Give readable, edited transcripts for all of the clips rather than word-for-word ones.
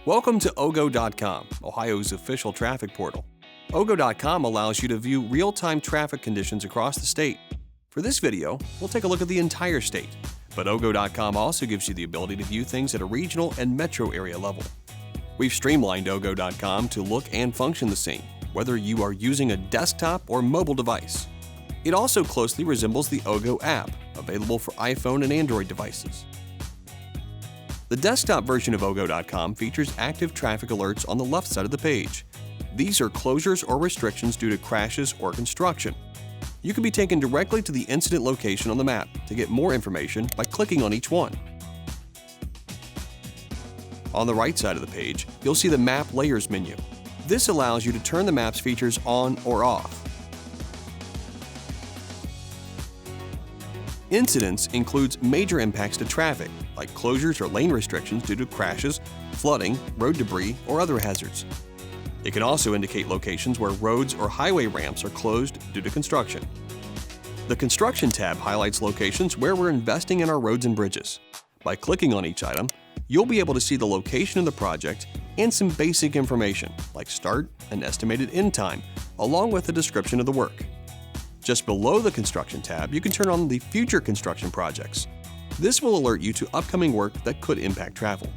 Welcome to OHGO.com, Ohio's official traffic portal. OHGO.com allows you to view real-time traffic conditions across the state. For this video, we'll take a look at the entire state, but OHGO.com also gives you the ability to view things at a regional and metro area level. We've streamlined OHGO.com to look and function the same, whether you are using a desktop or mobile device. It also closely resembles the OHGO app, available for iPhone and Android devices. The desktop version of OHGO.com features active traffic alerts on the left side of the page. These are closures or restrictions due to crashes or construction. You can be taken directly to the incident location on the map to get more information by clicking on each one. On the right side of the page, you'll see the Map Layers menu. This allows you to turn the map's features on or off. Incidents includes major impacts to traffic, like closures or lane restrictions due to crashes, flooding, road debris, or other hazards. It can also indicate locations where roads or highway ramps are closed due to construction. The Construction tab highlights locations where we're investing in our roads and bridges. By clicking on each item, you'll be able to see the location of the project and some basic information, like start and estimated end time, along with a description of the work. Just below the Construction tab, you can turn on the Future Construction Projects. This will alert you to upcoming work that could impact travel.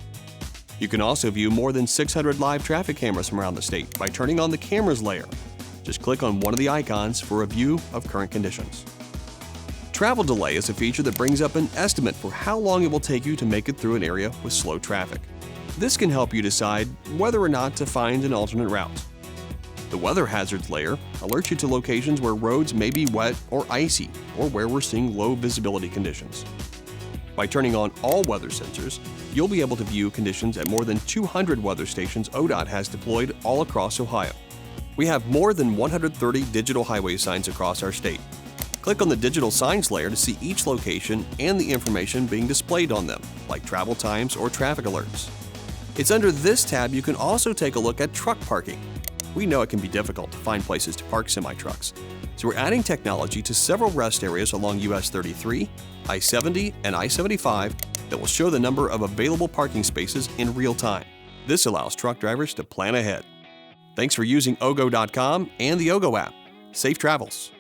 You can also view more than 600 live traffic cameras from around the state by turning on the Cameras layer. Just click on one of the icons for a view of current conditions. Travel delay is a feature that brings up an estimate for how long it will take you to make it through an area with slow traffic. This can help you decide whether or not to find an alternate route. The Weather Hazards layer alerts you to locations where roads may be wet or icy, or where we're seeing low visibility conditions. By turning on all weather sensors, you'll be able to view conditions at more than 200 weather stations ODOT has deployed all across Ohio. We have more than 130 digital highway signs across our state. Click on the Digital Signs layer to see each location and the information being displayed on them, like travel times or traffic alerts. It's under this tab you can also take a look at truck parking. We know it can be difficult to find places to park semi-trucks, so we're adding technology to several rest areas along US 33, I-70, and I-75 that will show the number of available parking spaces in real time. This allows truck drivers to plan ahead. Thanks for using OHGO.com and the OHGO app. Safe travels!